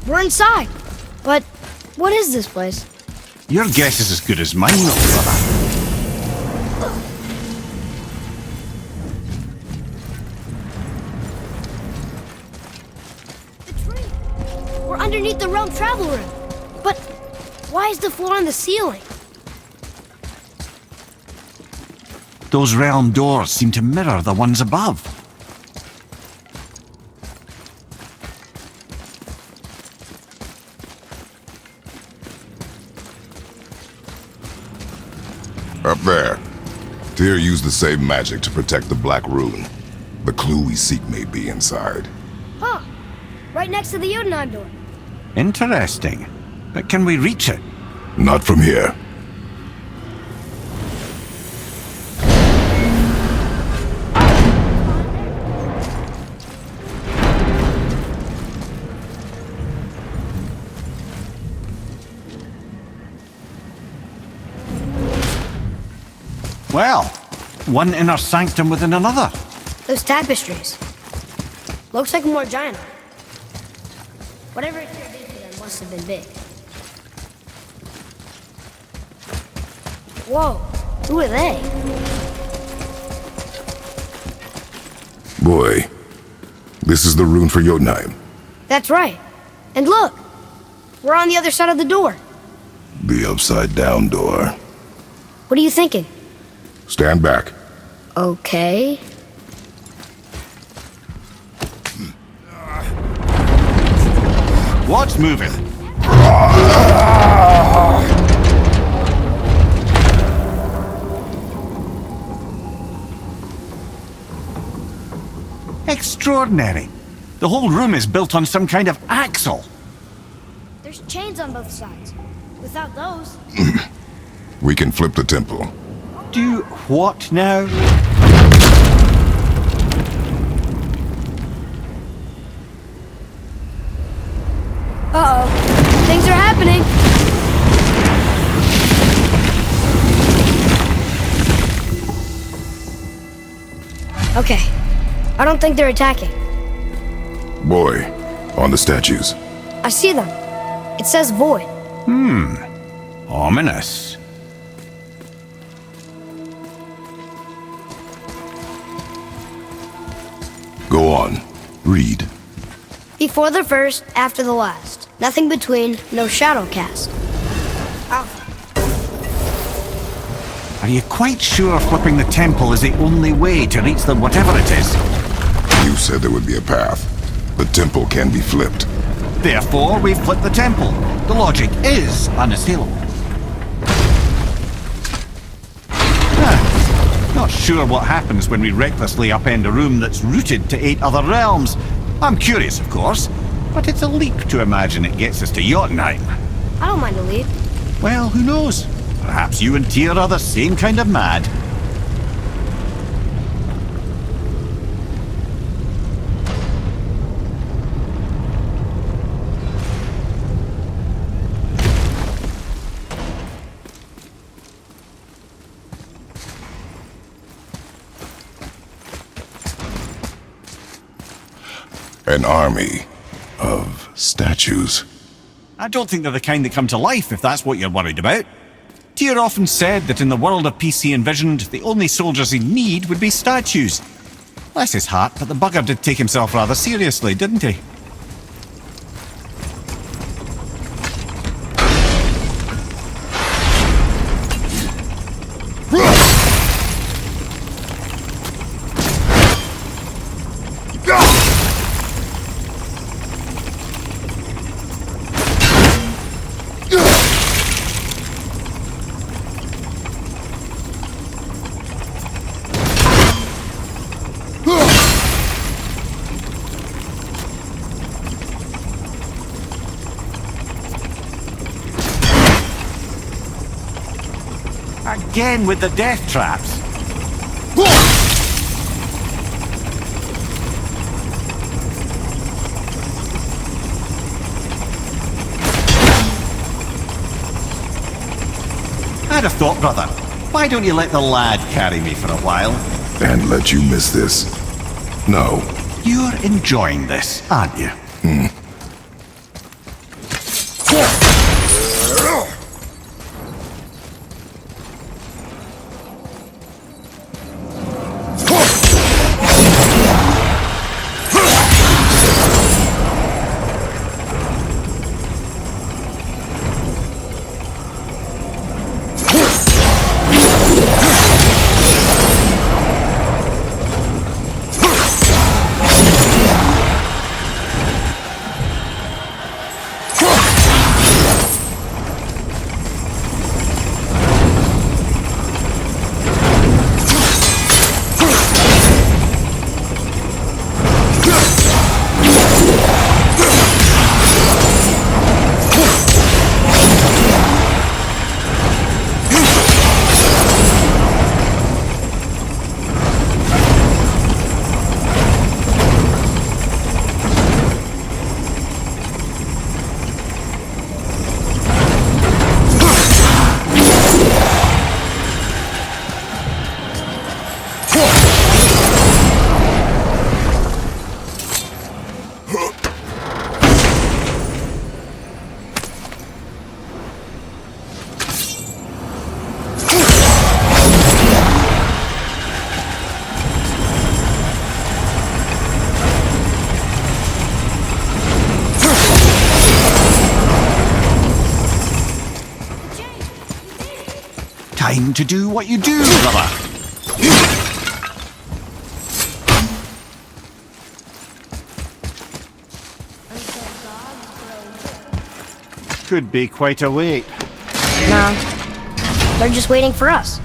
We're inside. But what is this place? Your guess is as good as mine, little brother. The tree! We're underneath the realm travel room. But why is the floor on the ceiling? Those realm doors seem to mirror the ones above. Up there. Tyr used the same magic to protect the Black Rune. The clue we seek may be inside. Huh. Right next to the Jotunheim door. Interesting. But can we reach it? Not from here. Well, one inner sanctum within another. Those tapestries. Looks like more giant. Whatever it did to them must have been big. Whoa, who are they? Boy, this is the rune for Jotunheim. That's right. And look, we're on the other side of the door. The upside-down door. What are you thinking? Stand back. Okay. What's moving? Extraordinary. The whole room is built on some kind of axle. There's chains on both sides. Without those... We can flip the temple. Do what now? Uh-oh. Things are happening. Okay. I don't think they're attacking. Boy, on the statues. I see them. It says void. Ominous. Go on. Read. Before the first, after the last. Nothing between, no shadow cast. Alpha. Are you quite sure flipping the temple is the only way to reach the whatever it is? You said there would be a path. The temple can be flipped. Therefore, we flip the temple. The logic is unassailable. Not sure what happens when we recklessly upend a room that's rooted to 8 other realms. I'm curious, of course, but it's a leap to imagine it gets us to Jotunheim. I don't mind a lead. Well, who knows? Perhaps you and Tyr are the same kind of mad. An army of statues. I don't think they're the kind that come to life, if that's what you're worried about. Tyr often said that in the world of peace he envisioned, the only soldiers he'd need would be statues. Bless his heart, but the bugger did take himself rather seriously, didn't he? Again with the death traps. I'd have thought, brother, why don't you let the lad carry me for a while? And let you miss this? No. You're enjoying this, aren't you? time to do what you do, brother. Could be quite a wait. No, they're just waiting for us.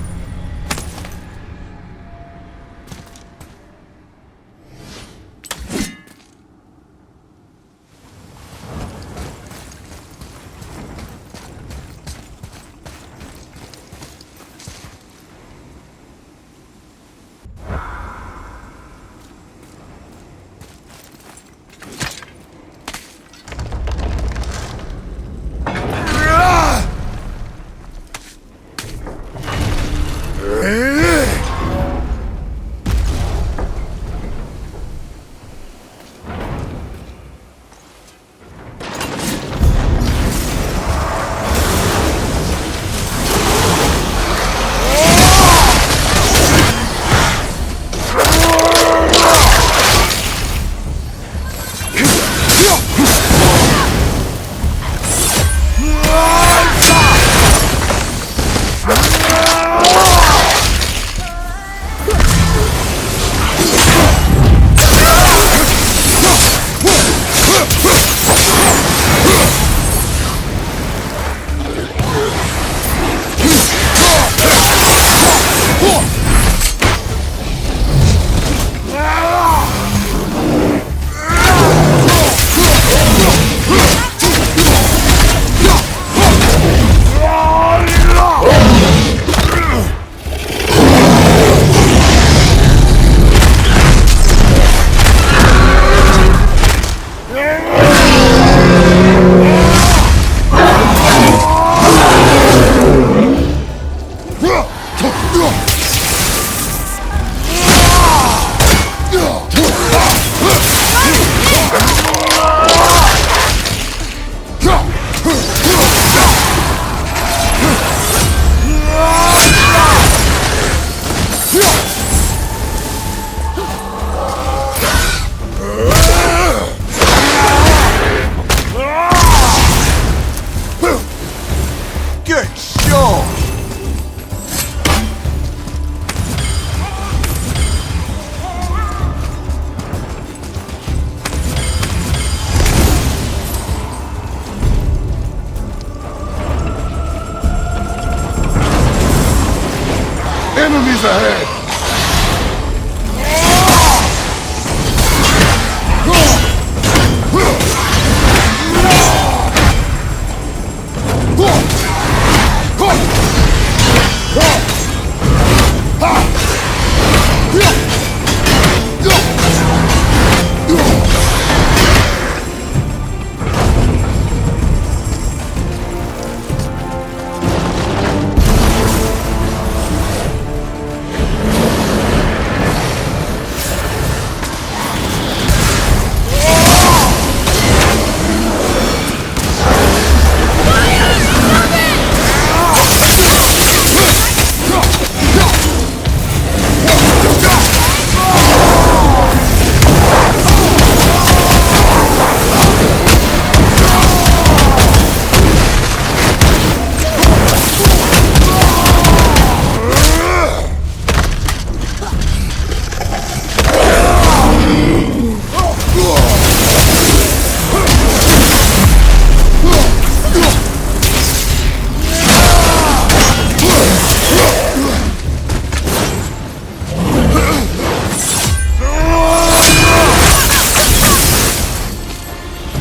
Enemies ahead!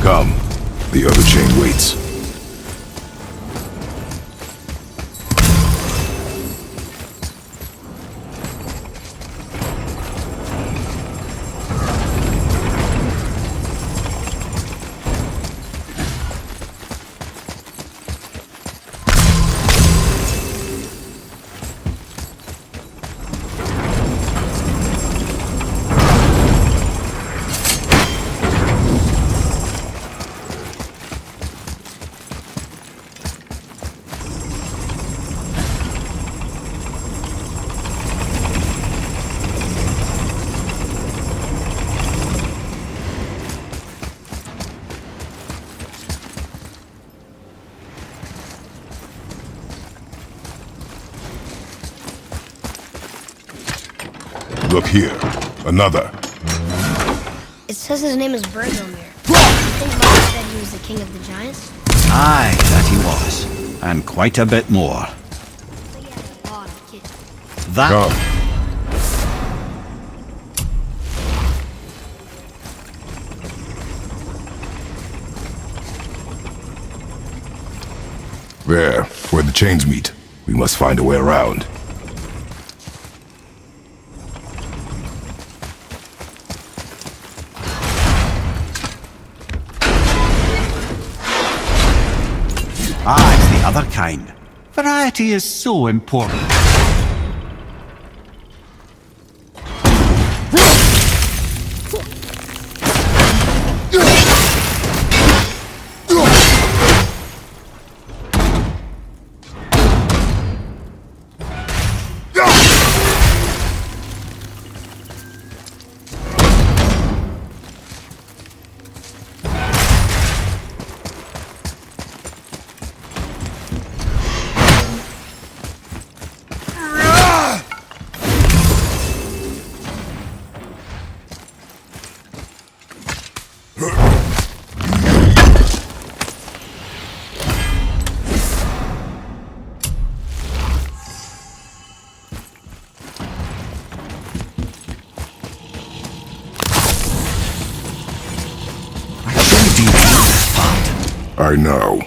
Come. The other chain waits. Look here. Another. It says his name is Bergomir. I think Mom said he was the king of the giants. Aye, that he was. And quite a bit more. So he had a lot of kids. That... Come. There, where the chains meet. We must find a way around. Ah, it's the other kind. Variety is so important. I know.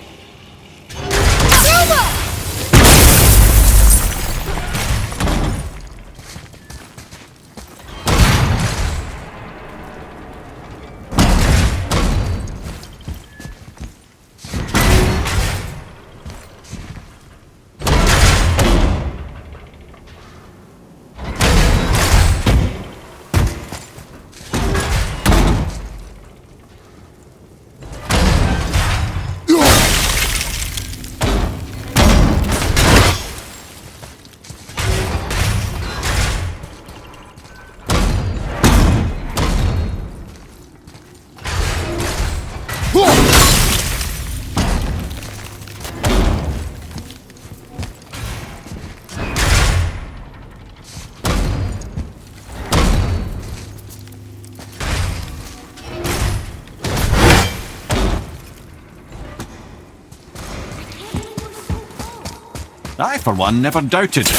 I, for one, never doubted it.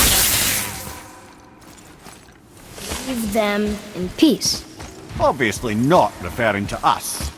Leave them in peace. Obviously not referring to us.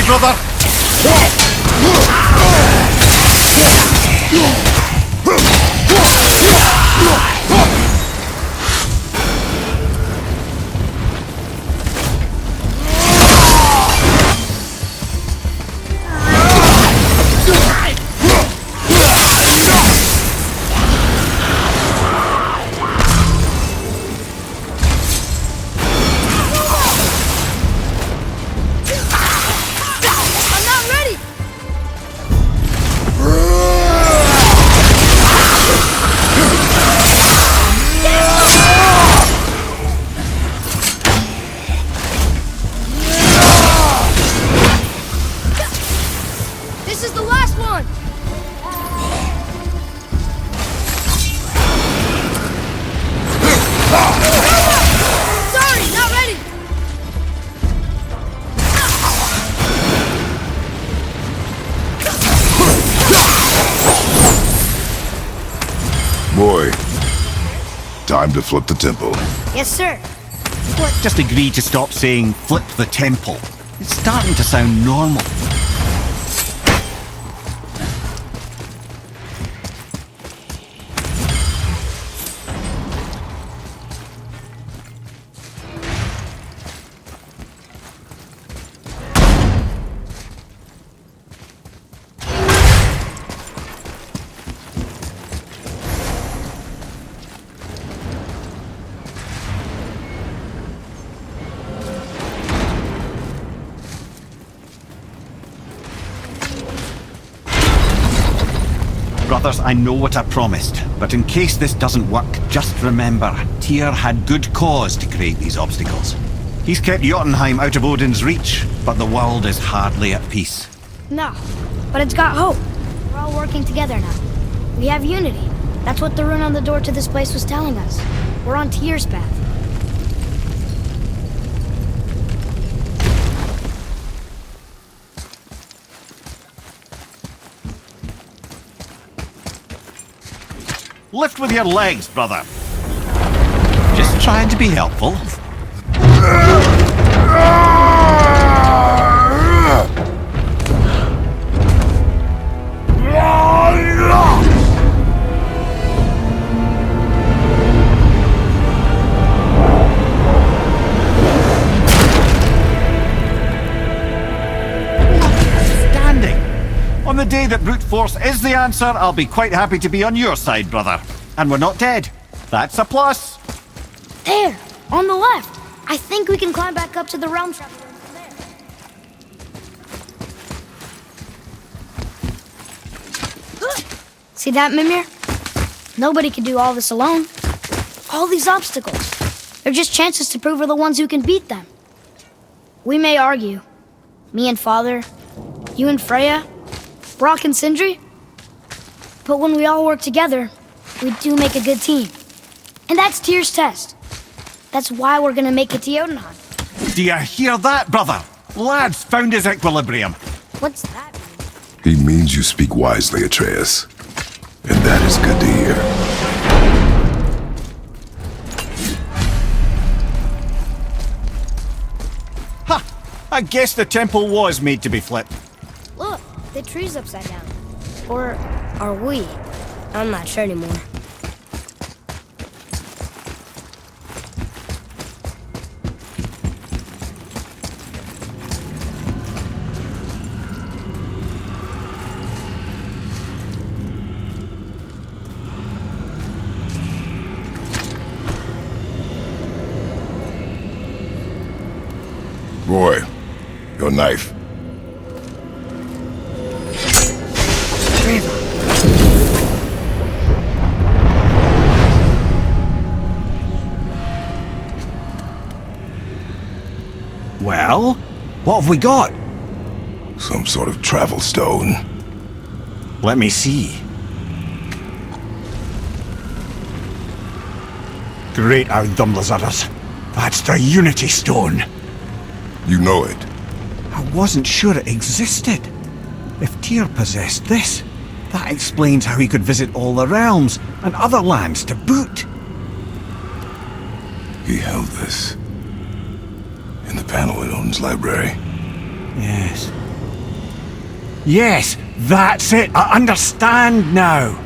brother! I'm not ready! This is the last one! Sorry, not ready! Boy, time to flip the temple. Yes, sir. Just agree to stop saying flip the temple. It's starting to sound normal. Brothers, I know what I promised, but in case this doesn't work, just remember, Tyr had good cause to create these obstacles. He's kept Jotunheim out of Odin's reach, but the world is hardly at peace. No, but it's got hope. We're all working together now. We have unity. That's what the rune on the door to this place was telling us. We're on Tyr's path. Lift with your legs, brother. Just trying to be helpful. On the day that brute force is the answer, I'll be quite happy to be on your side, brother. And we're not dead. That's a plus. There, on the left. I think we can climb back up to the realm travel room from there. See that, Mimir? Nobody can do all this alone. All these obstacles. They're just chances to prove we're the ones who can beat them. We may argue. Me and Father, you and Freya, Brock and Sindri. But when we all work together, we do make a good team. And that's Tyr's test. That's why we're gonna make it to Jotunheim. Do you hear that, brother? Lad's found his equilibrium. What's that mean? He means you speak wisely, Atreus. And that is good to hear. Ha! I guess the temple was made to be flipped. Look, the tree's upside down. Or are we? I'm not sure anymore. Roy, your knife. Well, what have we got? Some sort of travel stone. Let me see. Great Ardumlazaras. That's the Unity Stone. You know it. I wasn't sure it existed. If Tyr possessed this, that explains how he could visit all the realms and other lands to boot. He held this in the panel in Odin's library. Yes, Yes, that's it. I understand now.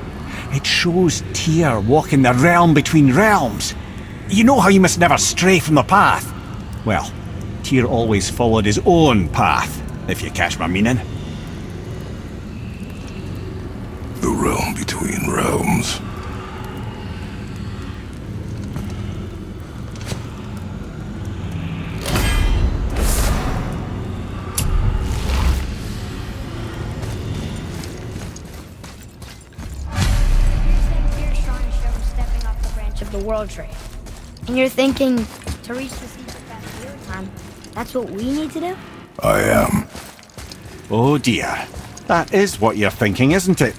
It shows Tyr walking the realm between realms. You know how you must never stray from the path? Well, Tyr always followed his own path, if you catch my meaning. The realm between realms. Tyr's trying to show him stepping off the branch of the World Tree. And you're thinking, to reach the secret path of your time, that's what we need to do? I am. Oh dear. That is what you're thinking, isn't it?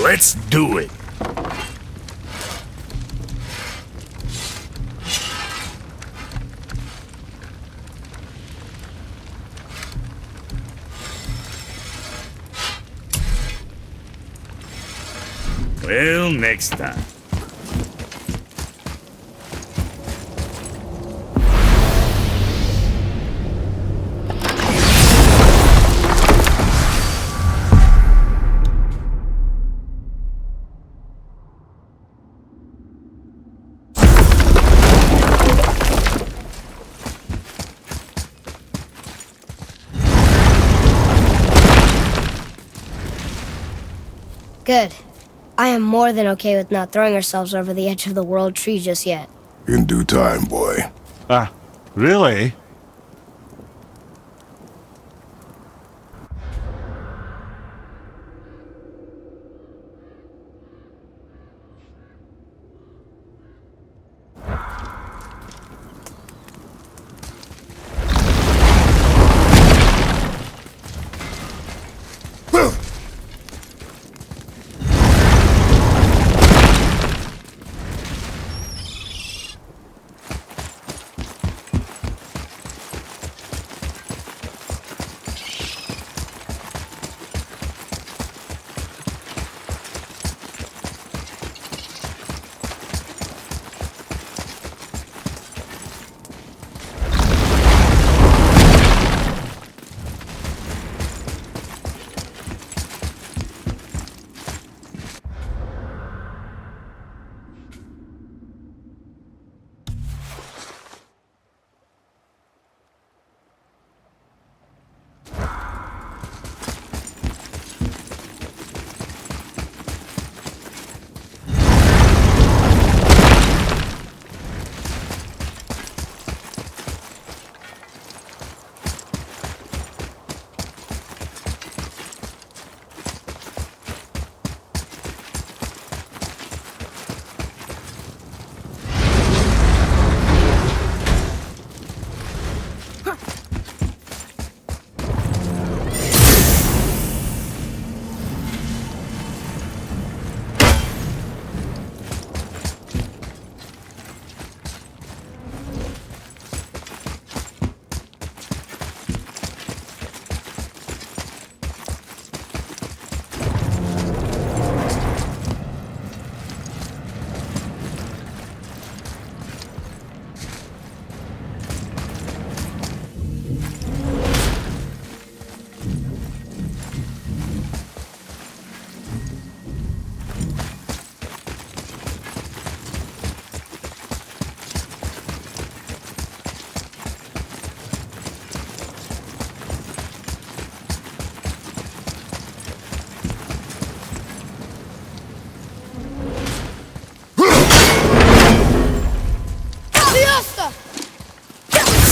Let's do it. Well, next time. Good. I am more than okay with not throwing ourselves over the edge of the World Tree just yet. In due time, boy. Ah, really?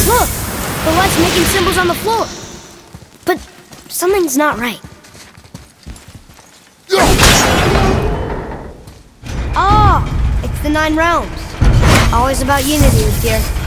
Look! The light's making symbols on the floor. But something's not right. Ah! the 9 realms. Always about unity with here.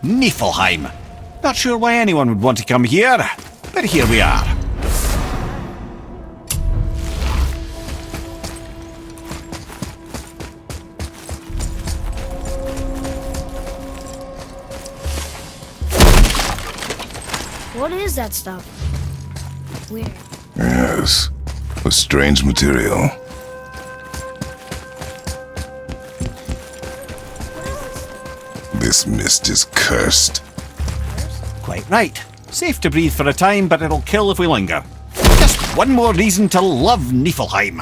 Niflheim. Not sure why anyone would want to come here, but here we are. What is that stuff? Weird. Yes, a strange material. This mist is cursed. Quite right. Safe to breathe for a time, but it'll kill if we linger. Just one more reason to love Niflheim.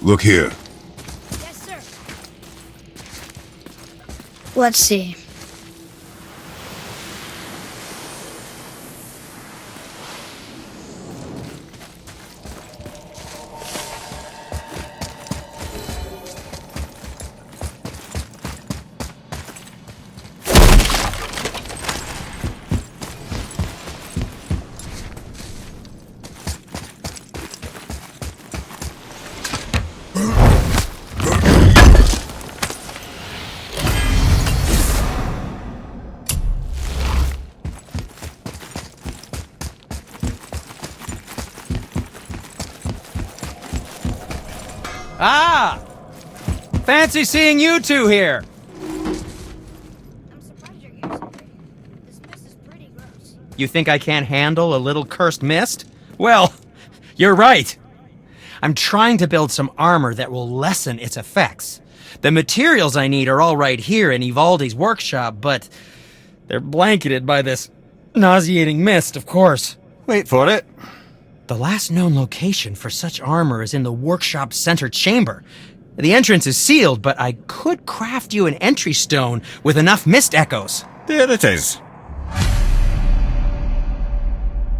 Look here. Yes, sir. Let's see. Ah! Fancy seeing you two here! I'm surprised your ears are pretty. This mess is pretty gross. You think I can't handle a little cursed mist? Well, you're right. I'm trying to build some armor that will lessen its effects. The materials I need are all right here in Ivaldi's workshop, but they're blanketed by this nauseating mist, of course. Wait for it. The last known location for such armor is in the workshop's center chamber. The entrance is sealed, but I could craft you an entry stone with enough mist echoes. There it is.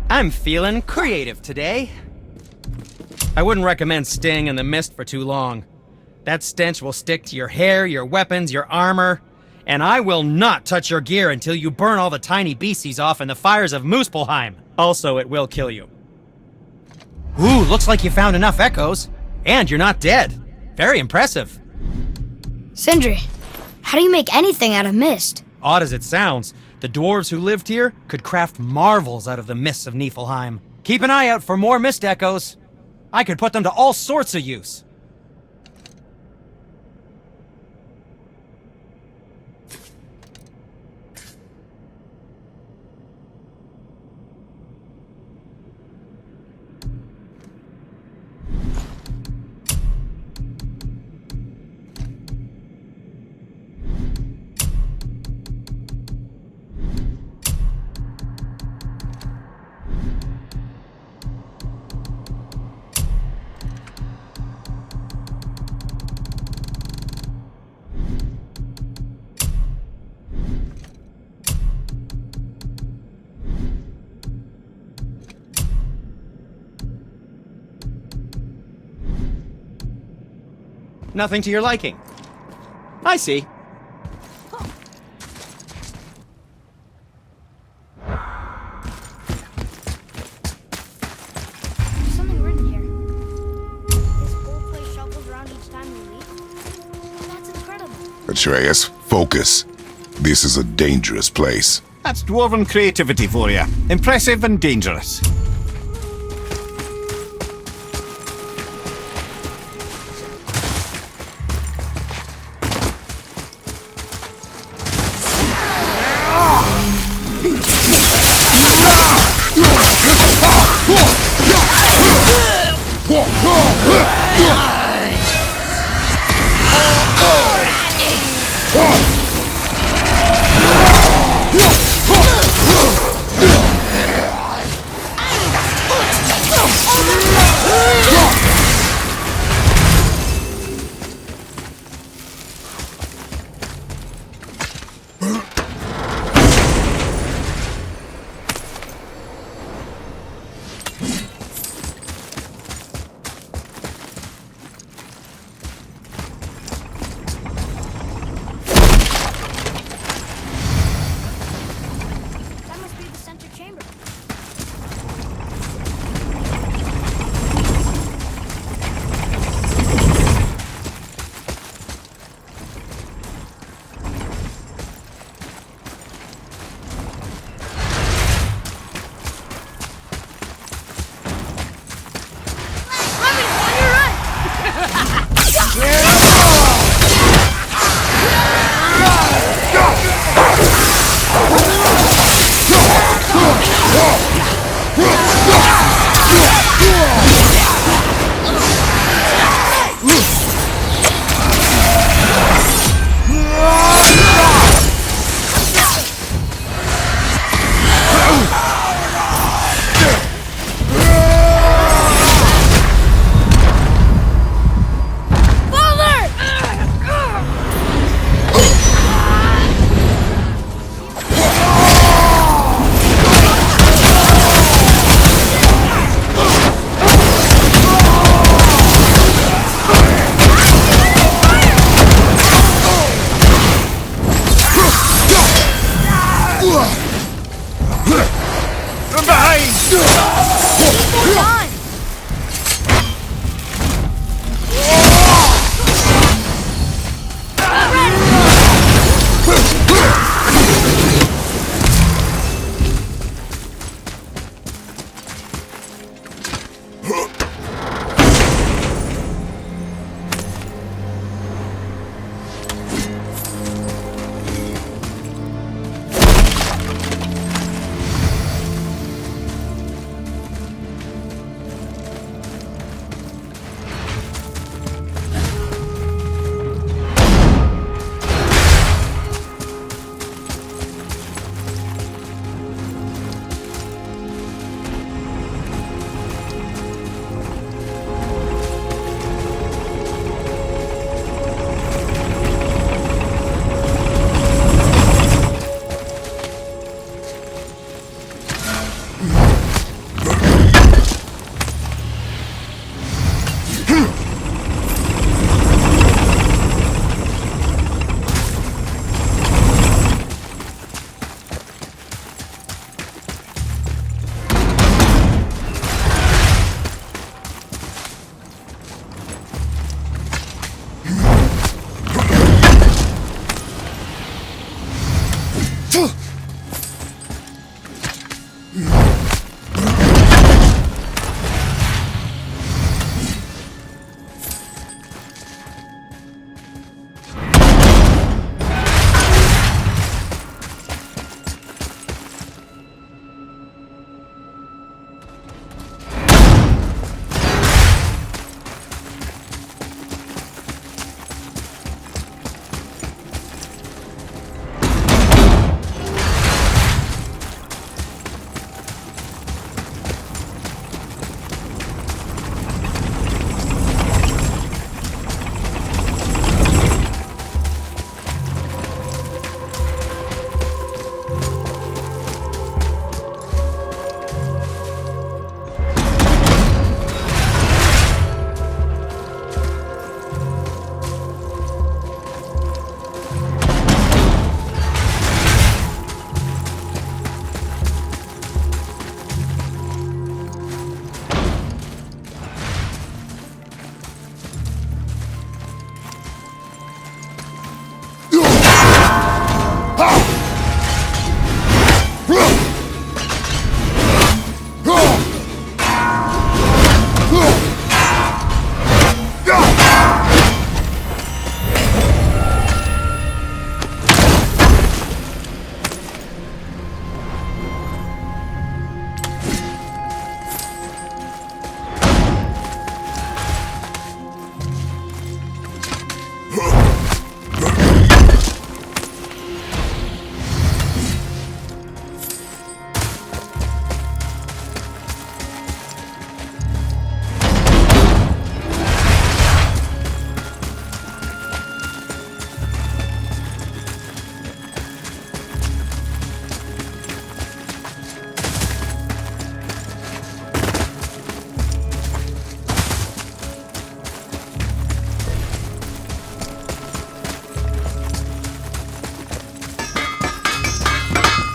I'm feeling creative today. I wouldn't recommend staying in the mist for too long. That stench will stick to your hair, your weapons, your armor, and I will not touch your gear until you burn all the tiny beasties off in the fires of Muspelheim. Also, it will kill you. Ooh, looks like you found enough echoes. And you're not dead. Very impressive. Sindri, how do you make anything out of mist? Odd as it sounds, the dwarves who lived here could craft marvels out of the mists of Niflheim. Keep an eye out for more mist echoes. I could put them to all sorts of use. Nothing to your liking. I see. There's something written here. This whole place shuffles around each time we leave. That's incredible. Atreus, focus. This is a dangerous place. That's dwarven creativity for you. Impressive and dangerous.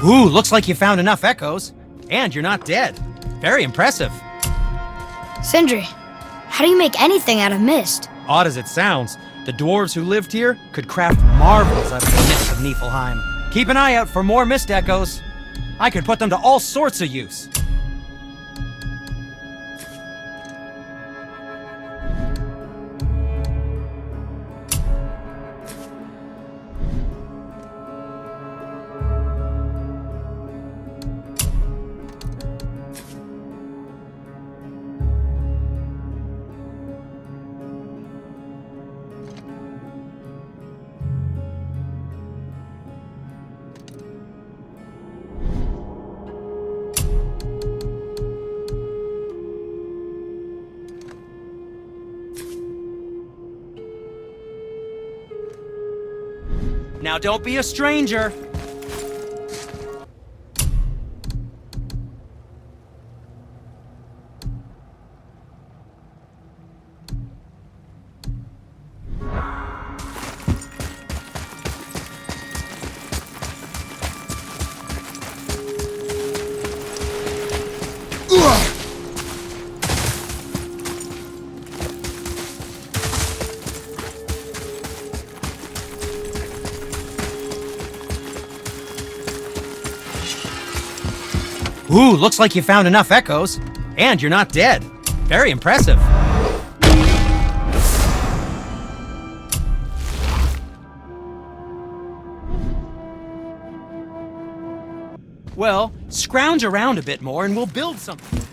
Ooh, looks like you found enough echoes. And you're not dead. Very impressive. Sindri, how do you make anything out of mist? Odd as it sounds, the dwarves who lived here could craft marvels out of the mist of Niflheim. Keep an eye out for more mist echoes. I could put them to all sorts of use. Now don't be a stranger. Ooh, looks like you found enough echoes. And you're not dead. Very impressive. Well, scrounge around a bit more and we'll build something.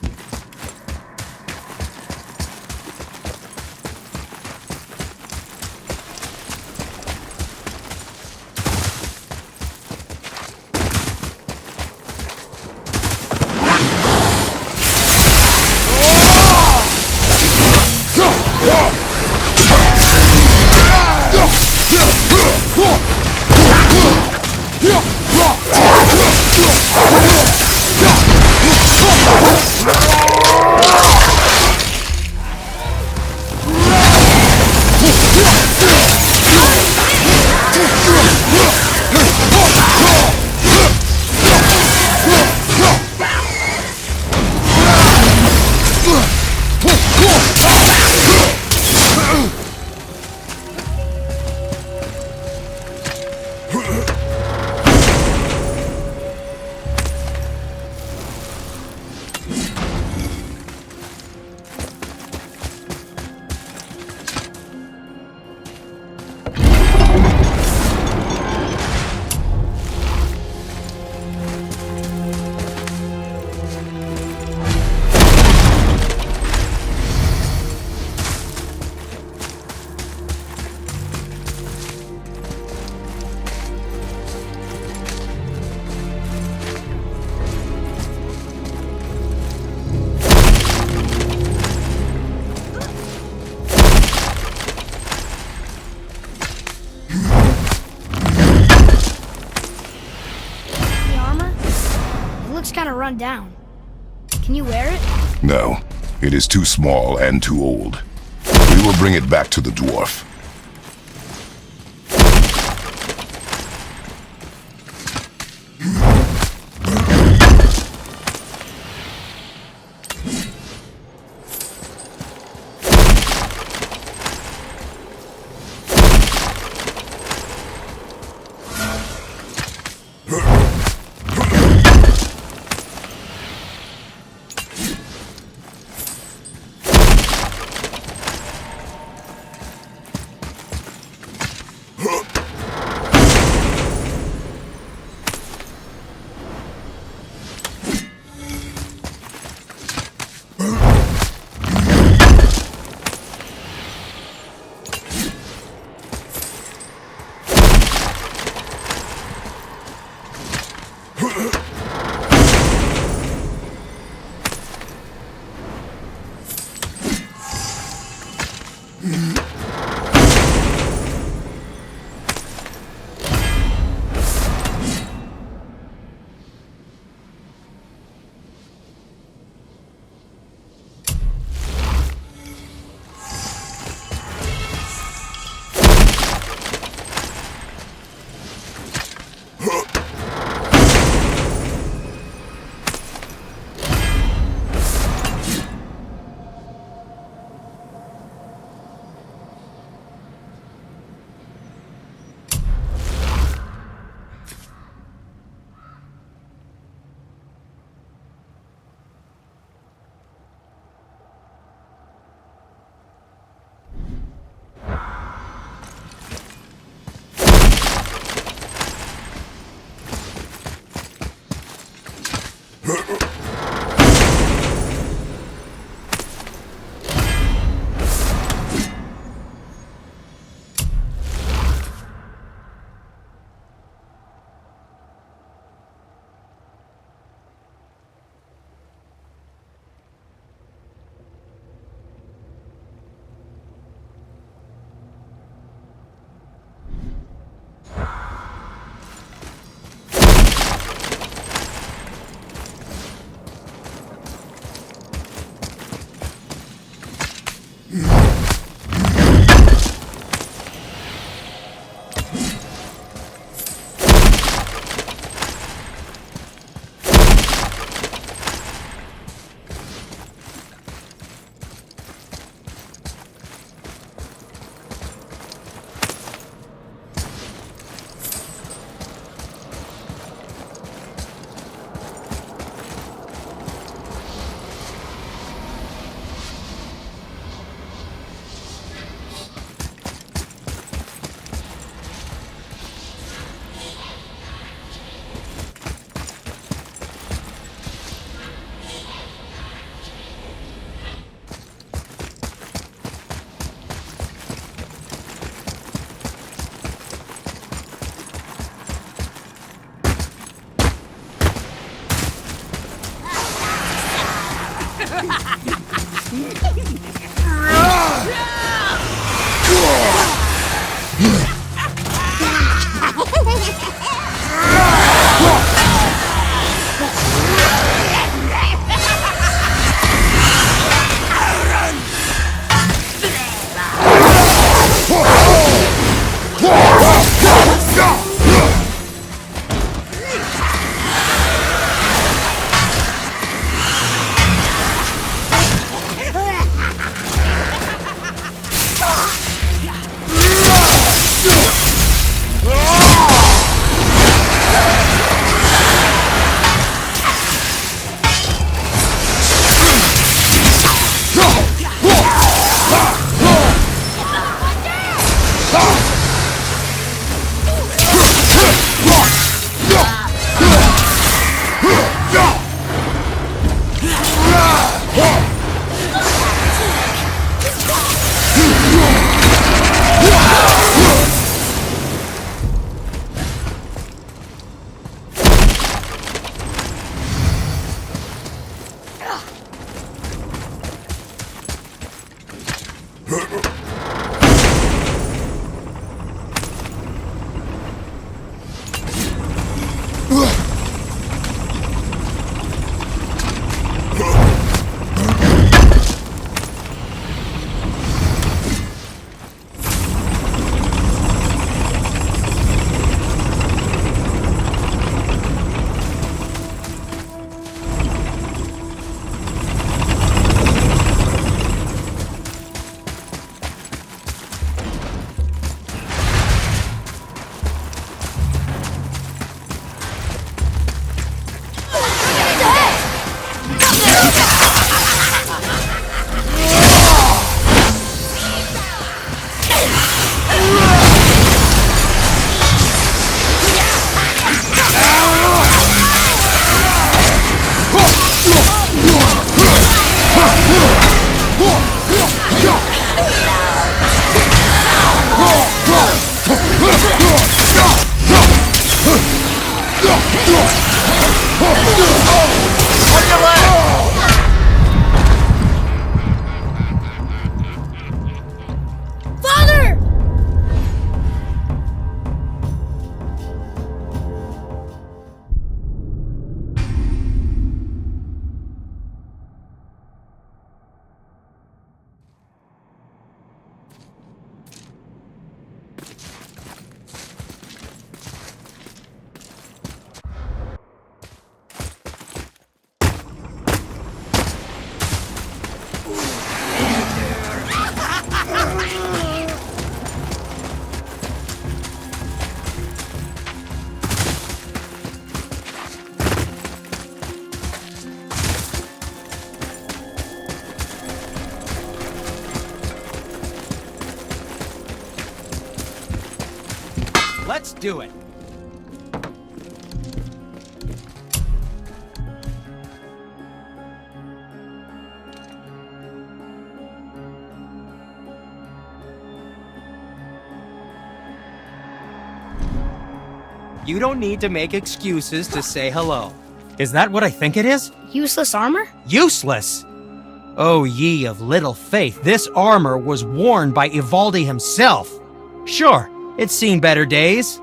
Kind of run down. Can you wear it? No, it is too small and too old. We will bring it back to the dwarf. Father! Let's do it. You don't need to make excuses to say hello. Is that what I think it is? Useless armor? Useless! Oh, ye of little faith, this armor was worn by Ivaldi himself. Sure, it's seen better days,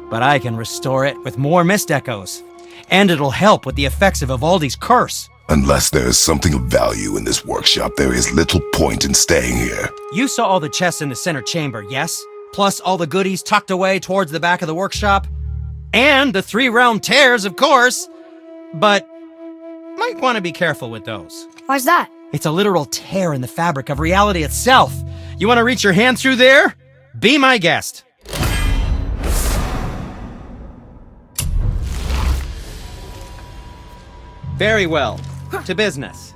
but I can restore it with more mist echoes. And it'll help with the effects of Ivaldi's curse. Unless there is something of value in this workshop, there is little point in staying here. You saw all the chests in the center chamber, yes? Plus all the goodies tucked away towards the back of the workshop? And the 3-realm tears, of course! But might want to be careful with those. Why's that? It's a literal tear in the fabric of reality itself. You want to reach your hand through there? Be my guest. Very well. To business.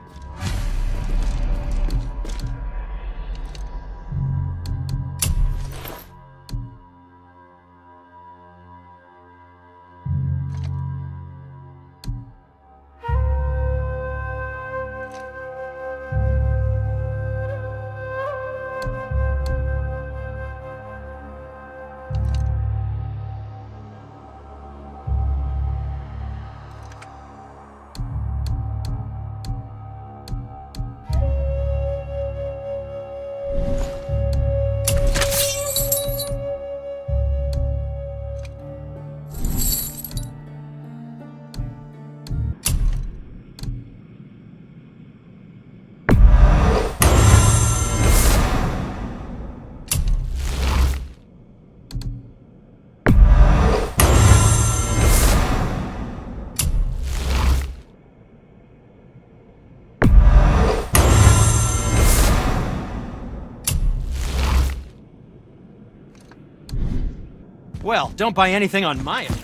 Well, don't buy anything on my account.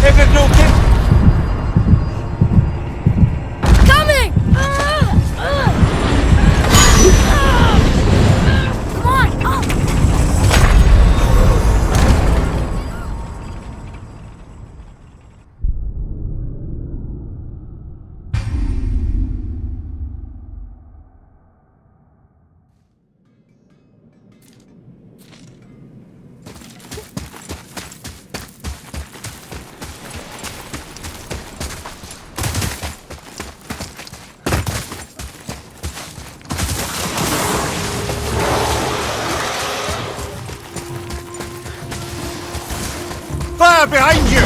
If it's no kick. Coming! Come on, up! Fire behind you!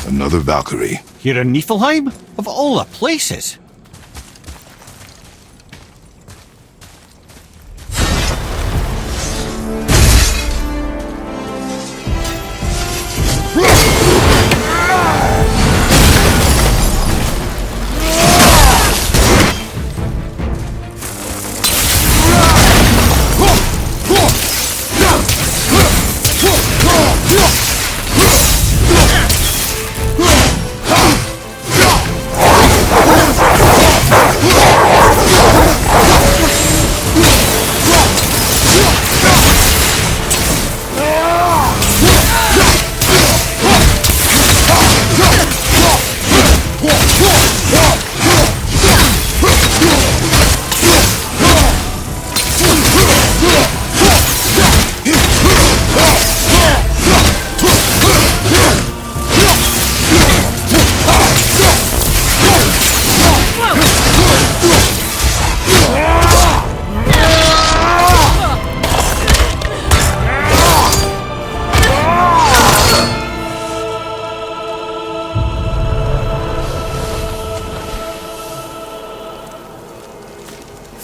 Another Valkyrie. Here in Niflheim? Of all the places.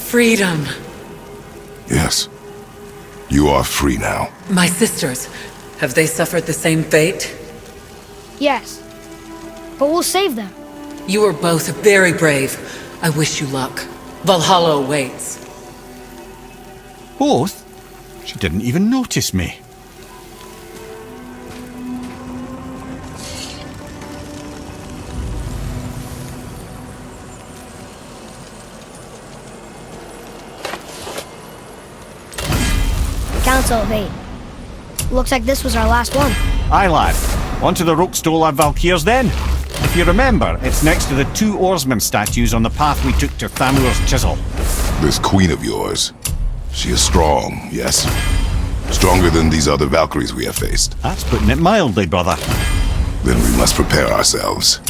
Freedom. Yes. You are free now. My sisters, have they suffered the same fate? Yes. but we'll save them. You are both very brave. I wish you luck. Valhalla awaits. Both? She didn't even notice me. Council of 8. Looks like this was our last one. Aye, lad. On to the Rokestola Valkyrs then. If you remember, it's next to the 2 oarsman statues on the path we took to Thamur's chisel. This queen of yours, she is strong, yes? Stronger than these other Valkyries we have faced. That's putting it mildly, brother. Then we must prepare ourselves.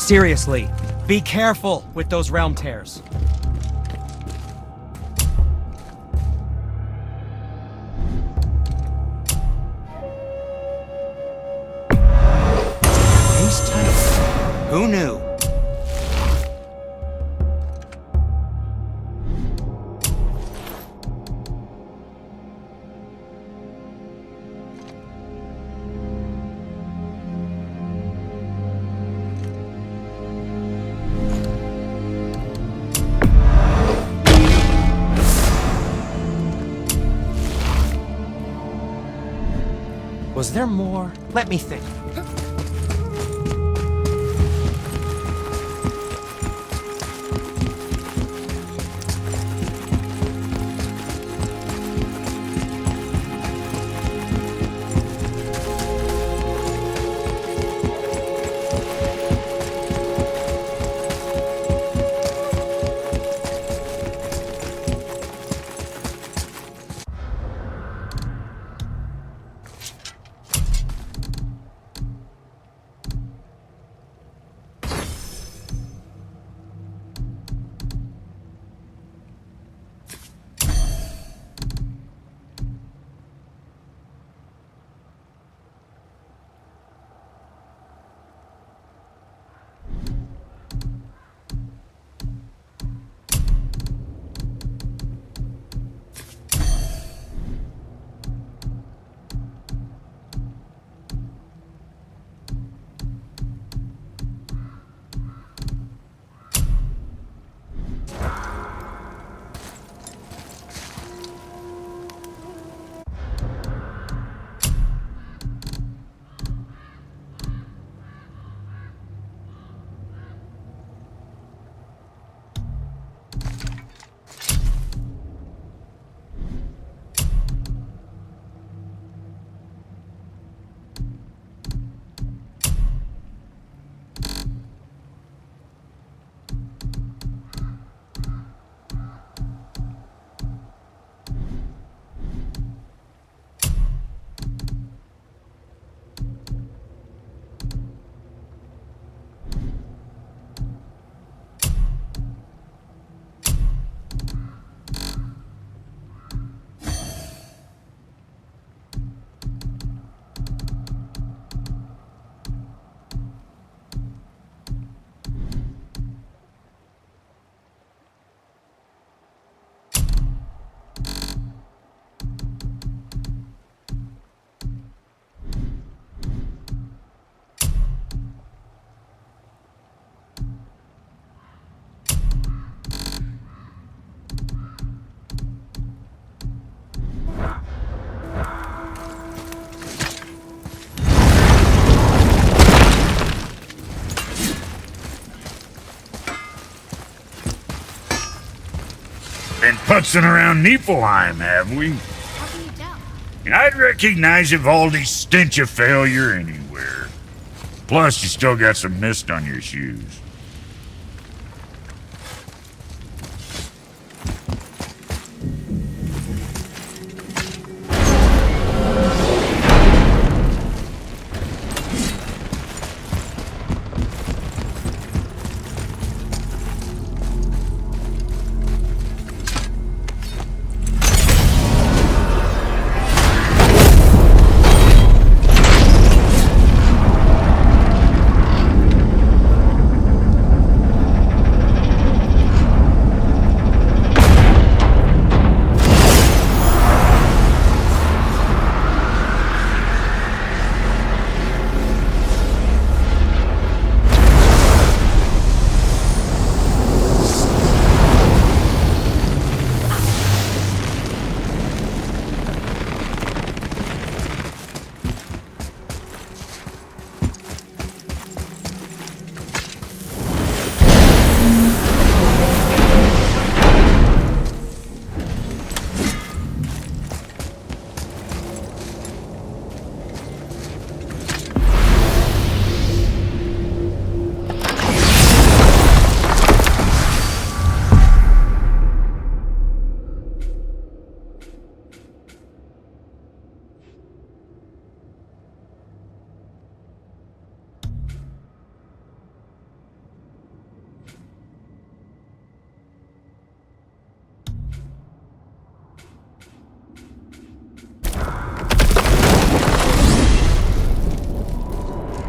Seriously, be careful with those realm tears. Ace tight. Who knew? Was there more? Let me think. Been putzing around Niflheim, have we? How can you tell? I'd recognize Ivaldi's stench of failure anywhere. Plus, you still got some mist on your shoes.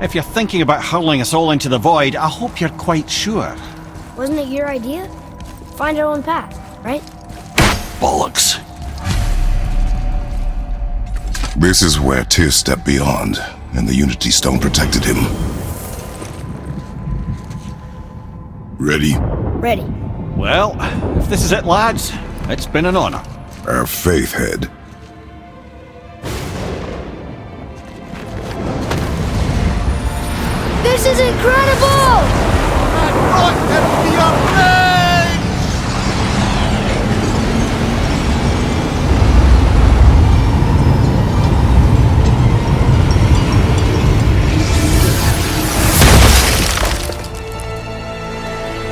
If you're thinking about hurling us all into the void, I hope you're quite sure. Wasn't it your idea? Find our own path, right? Bollocks. This is where Tyr stepped beyond, and the Unity Stone protected him. Ready? Ready. Well, if this is it, lads, it's been an honor. Our faith head. This is incredible!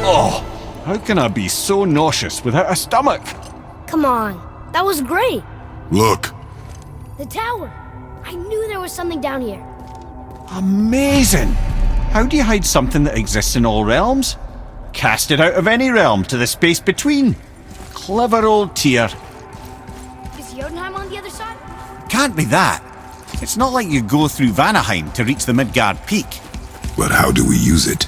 Oh, how can I be so nauseous without a stomach? Come on, that was great. Look! The tower. I knew there was something down here. Amazing! How do you hide something that exists in all realms? Cast it out of any realm to the space between. Clever old Tyr. Is Jotunheim on the other side? Can't be that. It's not like you go through Vanaheim to reach the Midgard Peak. But how do we use it?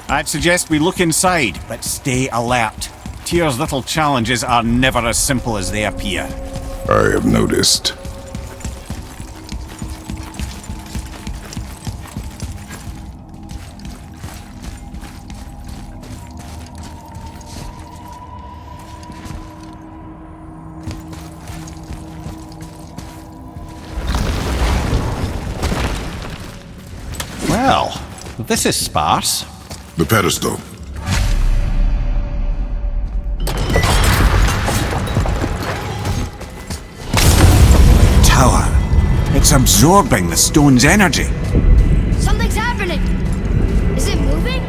I'd suggest we look inside, but stay alert. Tyr's little challenges are never as simple as they appear. I have noticed. Well, this is sparse. The pedestal. Tower. It's absorbing the stone's energy. Something's happening. Is it moving?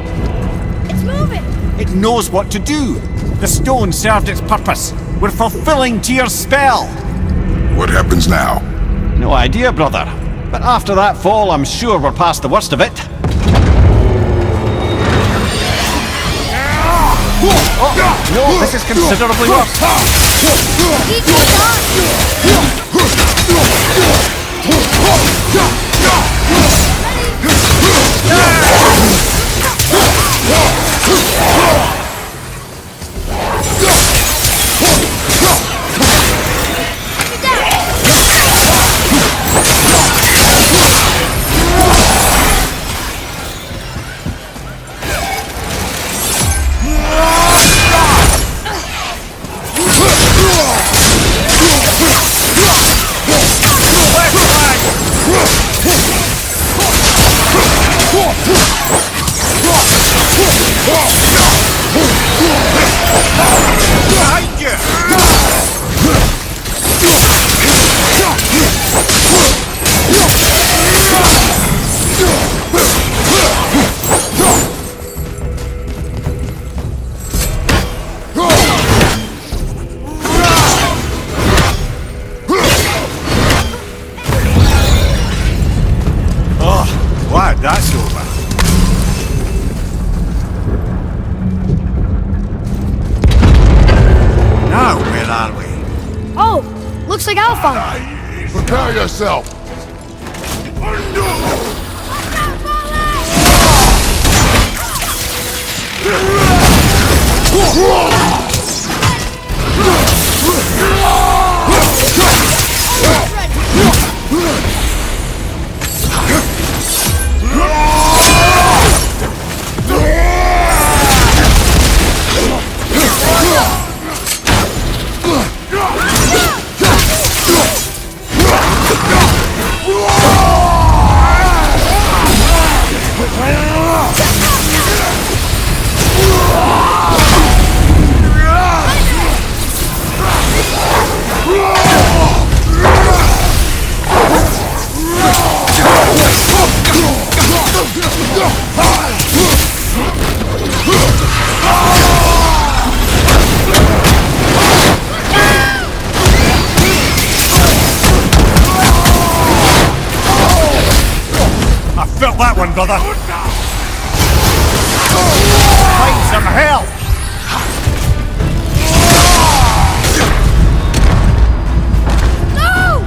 It's moving. It knows what to do. The stone served its purpose. We're fulfilling Tyr's spell. What happens now? No idea, brother. But after that fall, I'm sure we're past the worst of it. Oh, no, this is considerably worse. Keep Glad that's over. Now, where are we? Oh, looks like Alphon. Prepare yourself! Felt that one, brother. Fight some hell. No!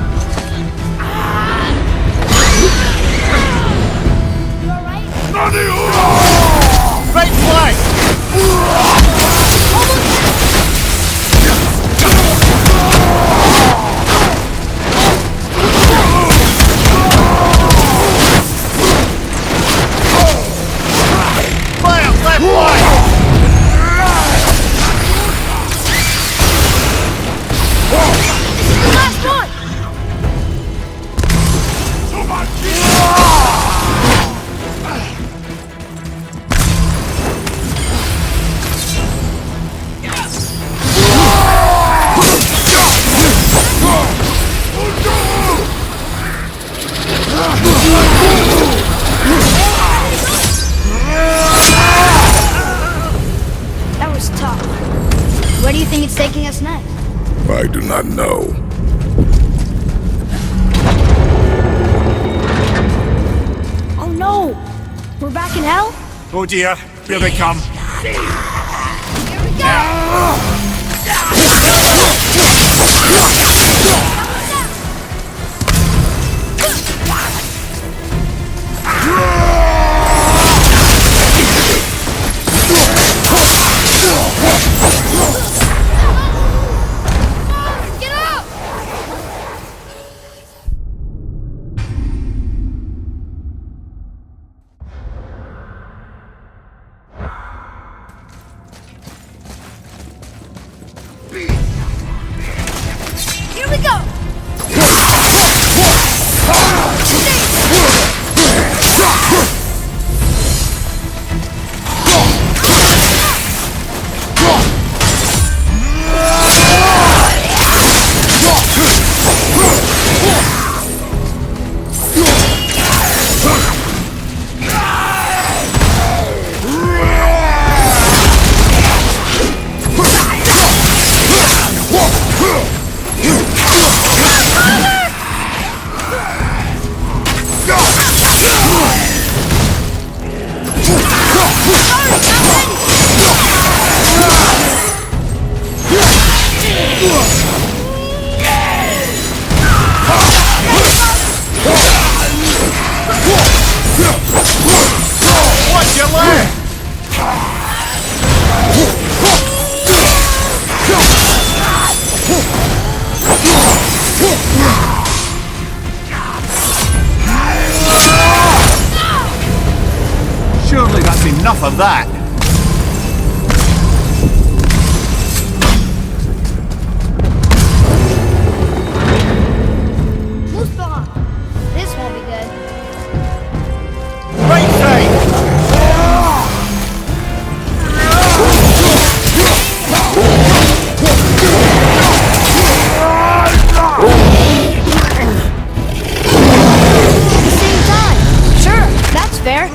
what's taking us next? I do not know. Oh no! We're back in hell? Oh dear, here they come. Here we go! Get up! Here we go! Watch your leg! Surely that's enough of that. Moose bomb. This won't be good. Right side! At the same time. Sure, that's fair.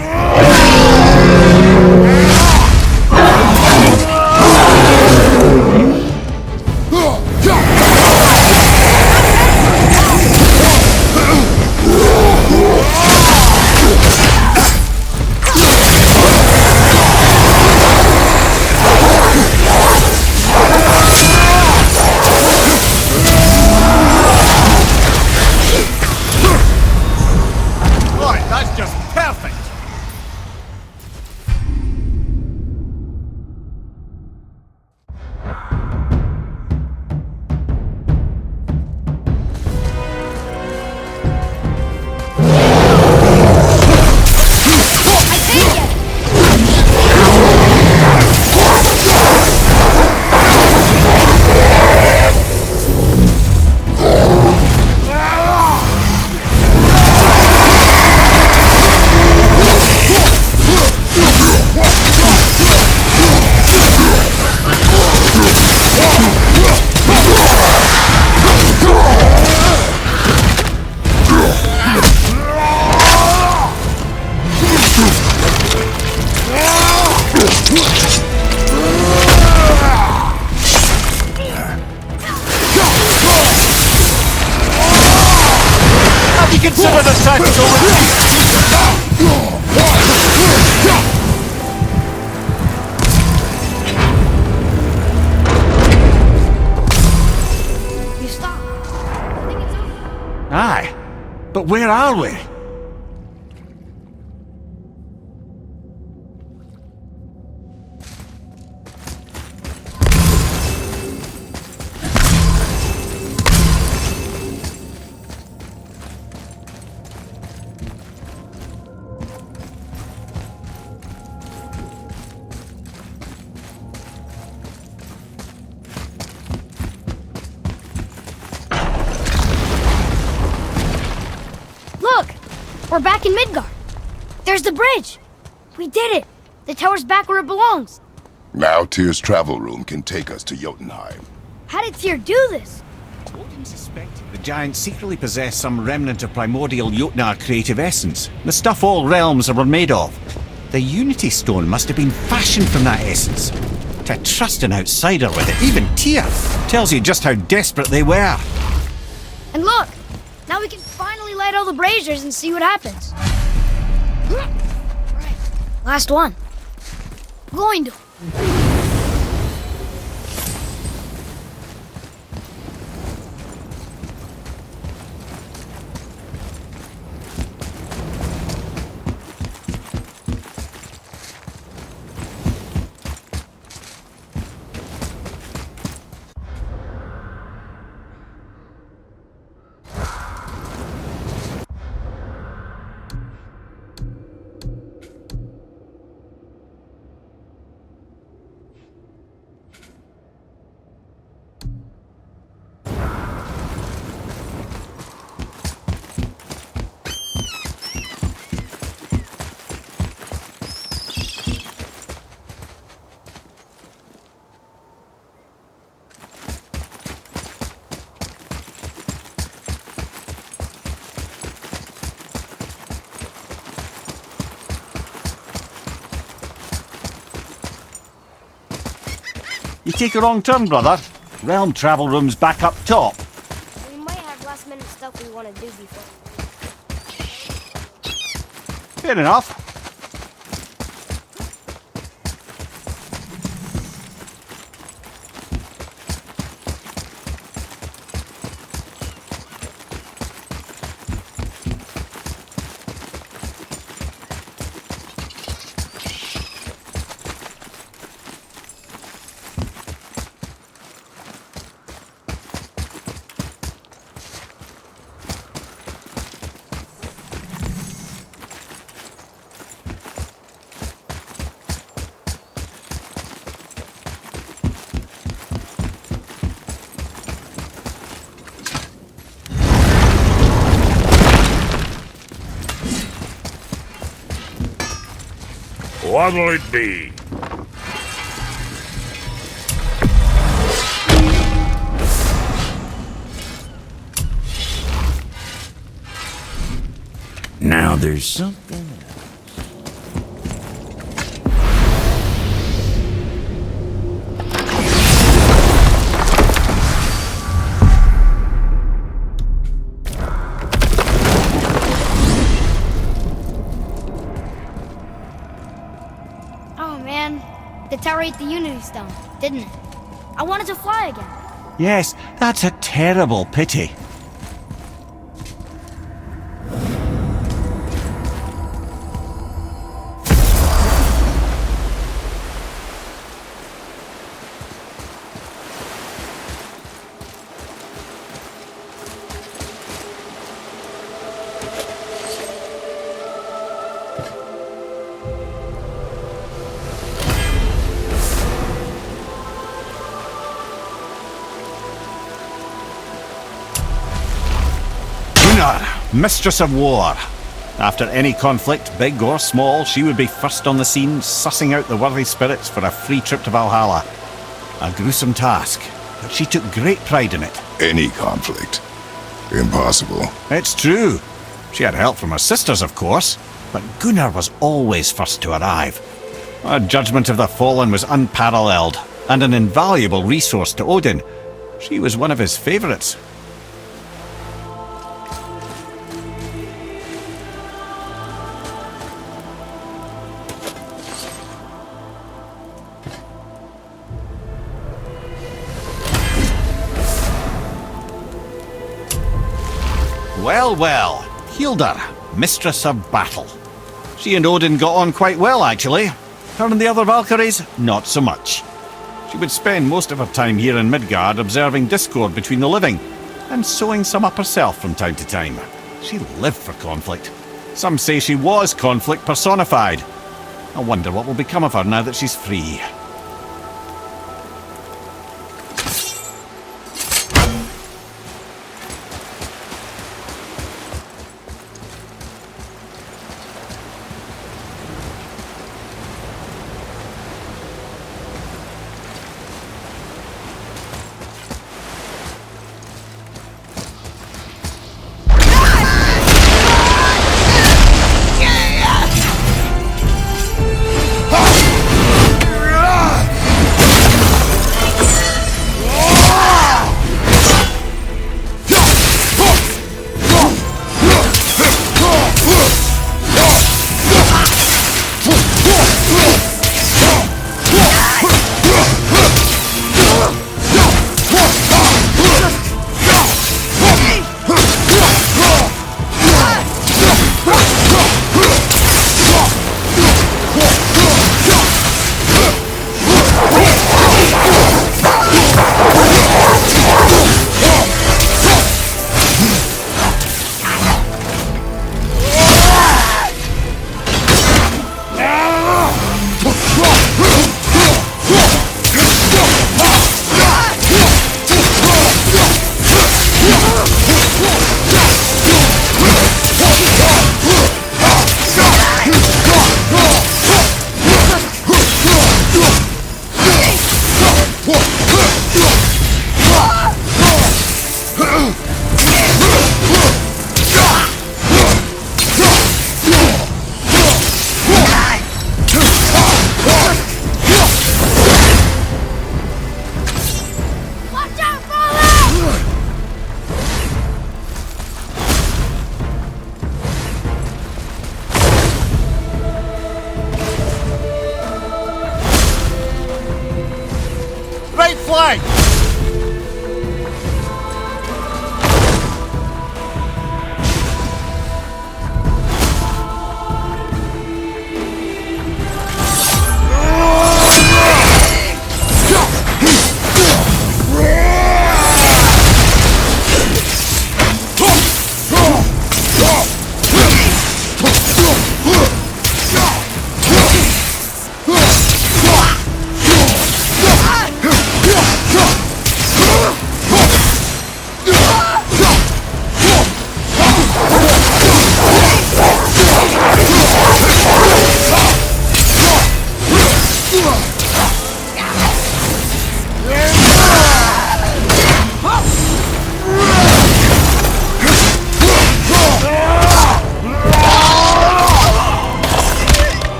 Right, that's just perfect. I can't get it. Have you considered the tactical? You stop. I think it's over. Aye, but where are we? Look! We're back in Midgard. There's the bridge. We did it. The tower's back where it belongs. Now Tyr's travel room can take us to Jotunheim. How did Tyr do this? Odin suspected the giants secretly possessed some remnant of primordial Jotnar creative essence, the stuff all realms were made of. The Unity Stone must have been fashioned from that essence. To trust an outsider with it, even Tia, tells you just how desperate they were. And look! Now we can finally light all the braziers and see what happens. Right. Last one. Going to. You take a wrong turn, brother. Realm travel room's back up top. We might have last minute stuff we want to do before. Fair enough. What'll it be? Now there's something else. Oh man, the tower ate the Unity Stone, didn't it? I wanted to fly again. Yes, that's a terrible pity. Mistress of War. After any conflict, big or small, she would be first on the scene, sussing out the worthy spirits for a free trip to Valhalla. A gruesome task, but she took great pride in it. Any conflict. Impossible. It's true. She had help from her sisters, of course, but Gunnar was always first to arrive. Her judgment of the fallen was unparalleled, and an invaluable resource to Odin. She was one of his favourites. Well, well, Hilda, Mistress of Battle. She and Odin got on quite well, actually. Her and the other Valkyries, not so much. She would spend most of her time here in Midgard observing discord between the living, and sewing some up herself from time to time. She lived for conflict. Some say she was conflict personified. I wonder what will become of her now that she's free.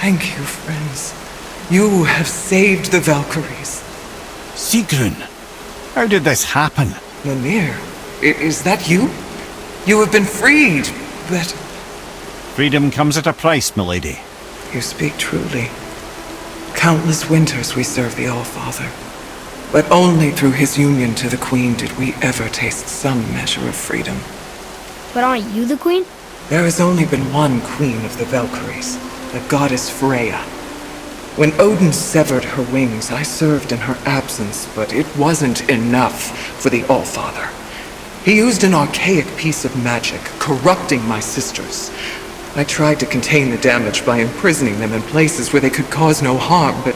Thank you, friends. You have saved the Valkyries. Sigrun, how did this happen? Mimir, is that you? You have been freed, but... Freedom comes at a price, milady. You speak truly. Countless winters we serve the All-Father. But only through his union to the Queen did we ever taste some measure of freedom. But aren't you the queen? There has only been one Queen of the Valkyries, the goddess Freya. When Odin severed her wings, I served in her absence, but it wasn't enough for the All-Father. He used an archaic piece of magic, corrupting my sisters. I tried to contain the damage by imprisoning them in places where they could cause no harm, but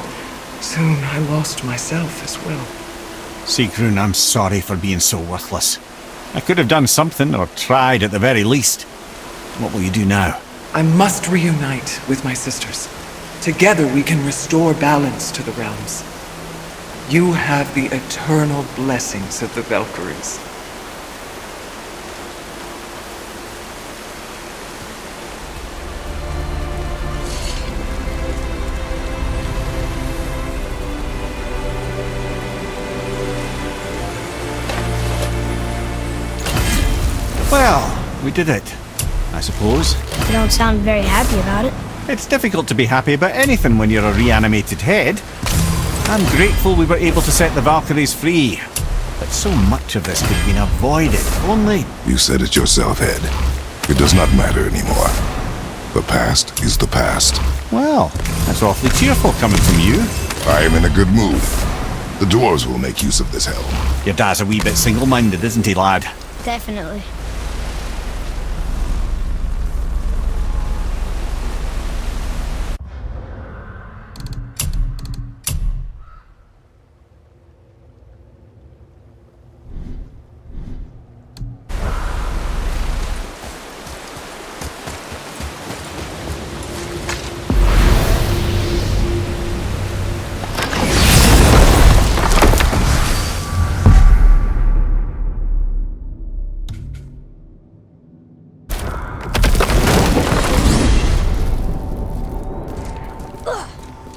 soon I lost myself as well. Sigrun, I'm sorry for being so worthless. I could have done something, or tried at the very least. What will you do now? I must reunite with my sisters. Together we can restore balance to the realms. You have the eternal blessings of the Valkyries. Well, we did it, I suppose. You don't sound very happy about it. It's difficult to be happy about anything when you're a reanimated head. I'm grateful we were able to set the Valkyries free. But so much of this could have been avoided, if only... You said it yourself, Head. It does not matter anymore. The past is the past. Well, that's awfully cheerful coming from you. I am in a good mood. The dwarves will make use of this helm. Your dad's a wee bit single-minded, isn't he, lad? Definitely.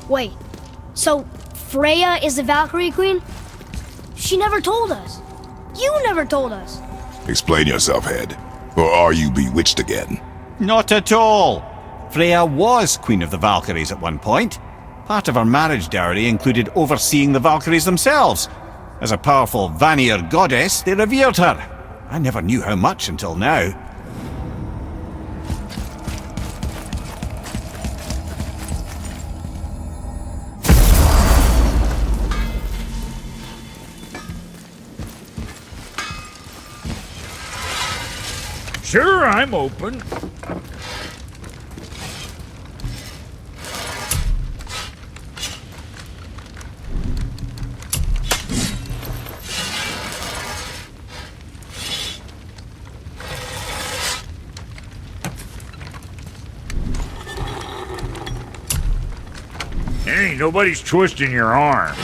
Wait, so Freya is the Valkyrie Queen? She never told us. You never told us. Explain yourself, Head. Or are you bewitched again? Not at all. Freya was Queen of the Valkyries at one point. Part of her marriage dowry included overseeing the Valkyries themselves. As a powerful Vanir goddess, they revered her. I never knew how much until now. Sure, I'm open. Hey, nobody's twisting your arm.